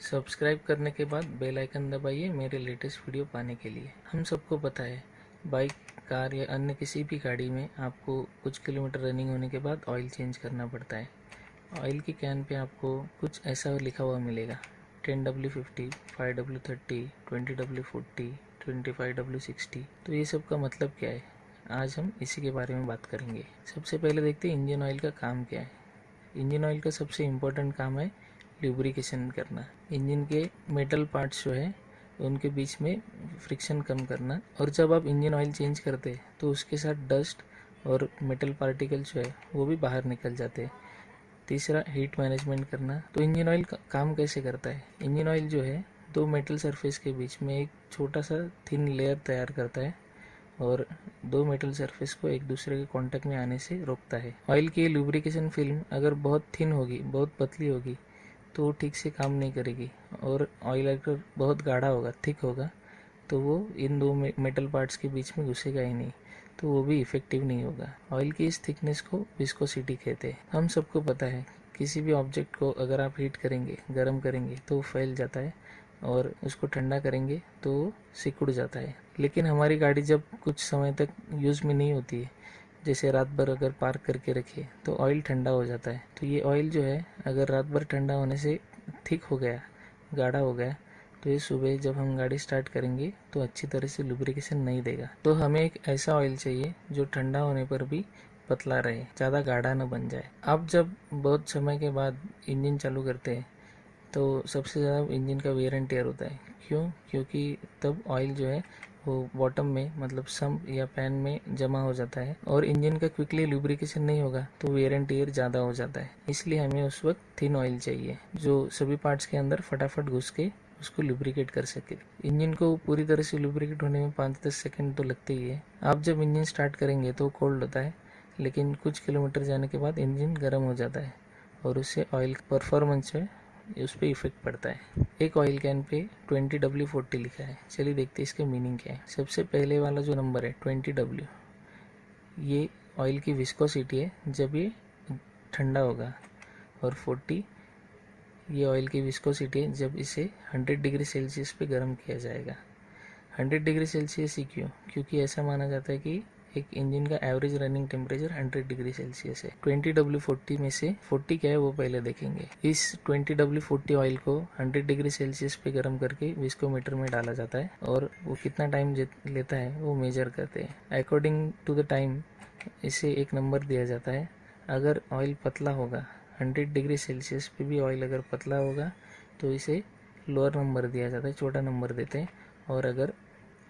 Subscribe करने के बाद बेल आइकन दबाइए मेरे लेटेस्ट वीडियो पाने के लिए। हम सबको पता है बाइक, कार या अन्य किसी भी गाड़ी में आपको कुछ किलोमीटर रनिंग होने के बाद ऑयल चेंज करना पड़ता है। ऑयल की कैन पे आपको कुछ ऐसा लिखा हुआ मिलेगा 10W50, 5W30, 20W40, 25W60। तो ये सब का मतलब क्या है, आज हम इसी के बारे में बात करेंगे। सबसे पहले देखते हैं इंजन ऑयल का काम क्या है। इंजन ऑयल का सबसे इम्पोर्टेंट काम है ल्यूब्रिकेशन करना। इंजन के मेटल पार्ट्स जो है उनके बीच में फ्रिक्शन कम करना। और जब आप इंजन ऑयल चेंज करते हैं तो उसके साथ डस्ट और मेटल पार्टिकल जो है वो भी बाहर निकल जाते हैं। तीसरा, हीट मैनेजमेंट करना। तो इंजन ऑयल का काम कैसे करता है। इंजन ऑयल जो है दो मेटल सरफेस के बीच में एक छोटा सा थिन लेयर तैयार करता है और दो मेटल सरफेस को एक दूसरे के कांटेक्ट में आने से रोकता है। ऑयल की लुब्रिकेशन फिल्म अगर बहुत थिन होगी, बहुत पतली होगी, तो वो ठीक से काम नहीं करेगी। और ऑयल अगर बहुत गाढ़ा होगा, थिक होगा, तो वो इन दो मेटल पार्ट्स के बीच में घुसेगा ही नहीं, तो वो भी इफेक्टिव नहीं होगा। ऑयल की इस थिकनेस को विस्कोसिटी कहते हैं। हम सबको पता है किसी भी ऑब्जेक्ट को अगर आप हीट करेंगे, गर्म करेंगे, तो वो फैल जाता है और उसको ठंडा करेंगे तो सिकुड़ जाता है। लेकिन हमारी गाड़ी जब कुछ समय तक यूज़ में नहीं होती है, जैसे रात भर अगर पार्क करके रखे, तो ऑयल ठंडा हो जाता है। तो ये ऑयल जो है अगर रात भर ठंडा होने से थिक हो गया, गाढ़ा हो गया, तो ये सुबह जब हम गाड़ी स्टार्ट करेंगे तो अच्छी तरह से लुब्रिकेशन नहीं देगा। तो हमें एक ऐसा ऑयल चाहिए जो ठंडा होने पर भी पतला रहे, ज़्यादा गाढ़ा न बन जाए। आप जब बहुत समय के बाद इंजन चालू करते हैं तो सबसे ज़्यादा इंजन का वेयर एंड टेयर होता है। क्यों? क्योंकि तब ऑयल जो है वो बॉटम में, मतलब सम्प या पैन में जमा हो जाता है और इंजन का क्विकली लुब्रिकेशन नहीं होगा तो वेयर एंड टेयर ज़्यादा हो जाता है। इसलिए हमें उस वक्त थिन ऑयल चाहिए जो सभी पार्ट्स के अंदर फटाफट घुस के उसको लुब्रिकेट कर सके। इंजन को पूरी तरह से लुब्रिकेट होने में 5-10 सेकंड तो लगते ही है। आप जब इंजन स्टार्ट करेंगे तो कोल्ड होता है, लेकिन कुछ किलोमीटर जाने के बाद इंजन गर्म हो जाता है और उससे ऑयल परफॉर्मेंस है उस पर इफेक्ट पड़ता है। एक ऑयल कैन पे 20W40 लिखा है। चलिए देखते हैं इसके मीनिंग क्या है। सबसे पहले वाला जो नंबर है 20W, ये ऑयल की विस्कोसिटी है जब ये ठंडा होगा। और 40 ये ऑयल की विस्कोसिटी है जब इसे 100 डिग्री सेल्सियस पे गर्म किया जाएगा। 100 डिग्री सेल्सियस ही क्यों? क्योंकि ऐसा माना जाता है कि एक इंजन का average running temperature 100 degree Celsius है। 20W40 में से 40 क्या है वो पहले देखेंगे। इस 20W40 ऑयल को 100 डिग्री सेल्सियस पे गर्म करके विस्कोमीटर में डाला जाता है और वो कितना टाइम लेता है वो मेजर करते हैं। अकॉर्डिंग टू द टाइम इसे एक नंबर दिया जाता है। अगर ऑयल पतला होगा, 100 डिग्री सेल्सियस पे भी ऑयल अगर पतला होगा तो इसे लोअर नंबर दिया जाता है, छोटा नंबर देते हैं। और अगर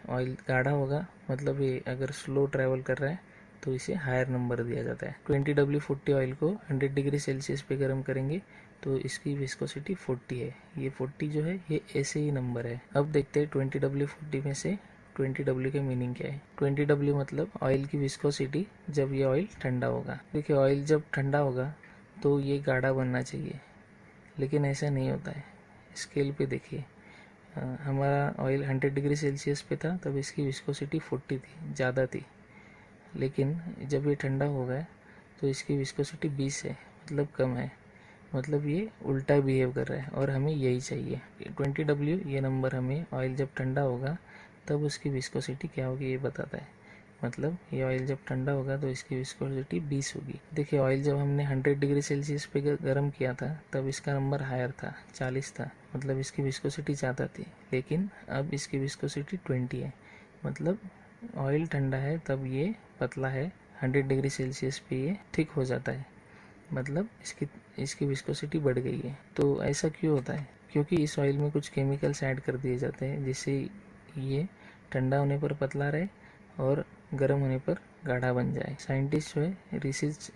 ऑयल गाढ़ा होगा, मतलब ये अगर स्लो ट्रैवल कर रहा है, तो इसे हायर नंबर दिया जाता है। 20W40 ऑयल को 100 डिग्री सेल्सियस पे गर्म करेंगे तो इसकी विस्कोसिटी 40 है। ये 40 जो है ये ऐसे ही नंबर है। अब देखते हैं 20W40 में से 20W के मीनिंग क्या है। 20W मतलब ऑयल की विस्कोसिटी जब ये ऑयल ठंडा होगा। देखिए ऑयल जब ठंडा होगा तो ये गाढ़ा बनना चाहिए, लेकिन ऐसा नहीं होता है। स्केल पे देखिए, हमारा ऑयल 100 डिग्री सेल्सियस पे था तब इसकी विस्कोसिटी 40 थी, ज़्यादा थी। लेकिन जब ये ठंडा हो गया तो इसकी विस्कोसिटी 20 है, मतलब कम है। मतलब ये उल्टा बिहेव कर रहा है और हमें यही चाहिए। 20W ये नंबर हमें ऑयल जब ठंडा होगा तब उसकी विस्कोसिटी क्या होगी ये बताता है। मतलब ये ऑयल जब ठंडा होगा तो इसकी विस्कोसिटी 20 होगी। देखिए ऑयल जब हमने 100 डिग्री सेल्सियस पे गर्म किया था तब इसका नंबर हायर था, 40 था, मतलब इसकी विस्कोसिटी ज़्यादा थी। लेकिन अब इसकी विस्कोसिटी 20 है, मतलब ऑयल ठंडा है तब ये पतला है, 100 डिग्री सेल्सियस पे ये थिक हो जाता है, मतलब इसकी विस्कोसिटी बढ़ गई है। तो ऐसा क्यों होता है? क्योंकि इस ऑयल में कुछ केमिकल्स ऐड कर दिए जाते हैं जिससे ये ठंडा होने पर पतला रहे और गर्म होने पर गाढ़ा बन जाए। साइंटिस्ट जो है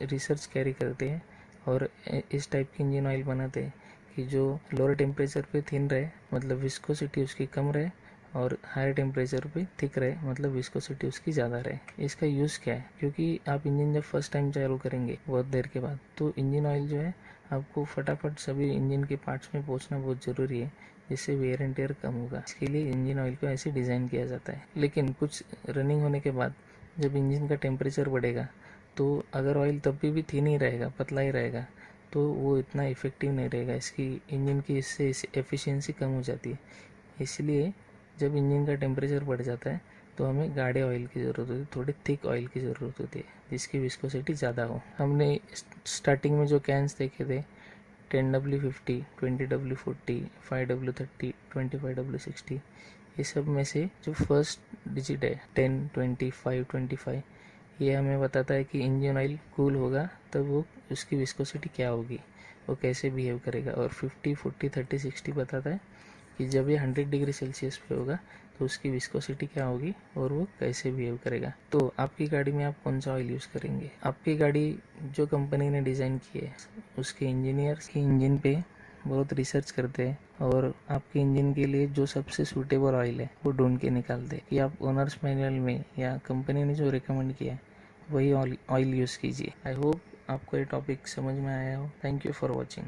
रिसर्च कैरी करते हैं और इस टाइप की इंजन ऑयल बनाते हैं कि जो लोअर टेम्परेचर पे थिन रहे, मतलब विस्कोसिटी उसकी कम रहे, और हायर टेम्परेचर पे थिक रहे, मतलब विस्कोसिटी उसकी ज़्यादा रहे। इसका यूज़ क्या है? क्योंकि आप इंजन जब फर्स्ट टाइम चालू करेंगे बहुत देर के बाद, तो इंजन ऑयल जो है आपको फटाफट सभी इंजन के पार्ट्स में पहुंचना बहुत ज़रूरी है, जिससे वेयर एंड टेयर कम होगा। इसके लिए इंजन ऑयल को ऐसे डिज़ाइन किया जाता है। लेकिन कुछ रनिंग होने के बाद जब इंजन का टेम्परेचर बढ़ेगा तो अगर ऑयल तब भी थिन ही रहेगा, पतला ही रहेगा, तो वो इतना इफ़ेक्टिव नहीं रहेगा, इसकी इंजन की इससे एफिशिएंसी कम हो जाती है। इसलिए जब इंजन का टेम्परेचर बढ़ जाता है तो हमें गाढ़े ऑयल की ज़रूरत होती है, थोड़े थिक ऑयल की ज़रूरत होती है जिसकी विस्कोसिटी ज़्यादा हो। हमने स्टार्टिंग में जो कैंस देखे थे 10W50, 20W40, 5W30, 25W60, ये सब में से जो फर्स्ट डिजिट है 10, 20, 5, 25, ये हमें बताता है कि इंजन ऑयल कूल होगा तब वो उसकी विस्कोसिटी क्या होगी, वो कैसे बिहेव करेगा। और 50, 40, 30, 60 बताता है कि जब ये 100 डिग्री सेल्सियस पे होगा तो उसकी विस्कोसिटी क्या होगी और वो कैसे बिहेव करेगा। तो आपकी गाड़ी में आप कौन सा ऑयल यूज़ करेंगे? आपकी गाड़ी जो कंपनी ने डिज़ाइन की है उसके इंजीनियर्स की इंजन पे बहुत रिसर्च करते हैं और आपके इंजन के लिए जो सबसे सूटेबल ऑयल है वो ढूंढ के निकालते हैं कि आप ओनर्स मैनुअल में या कंपनी ने जो रिकमेंड किया है वही ऑयल यूज़ कीजिए। आई होप आपको ये टॉपिक समझ में आया हो। Thank you for watching.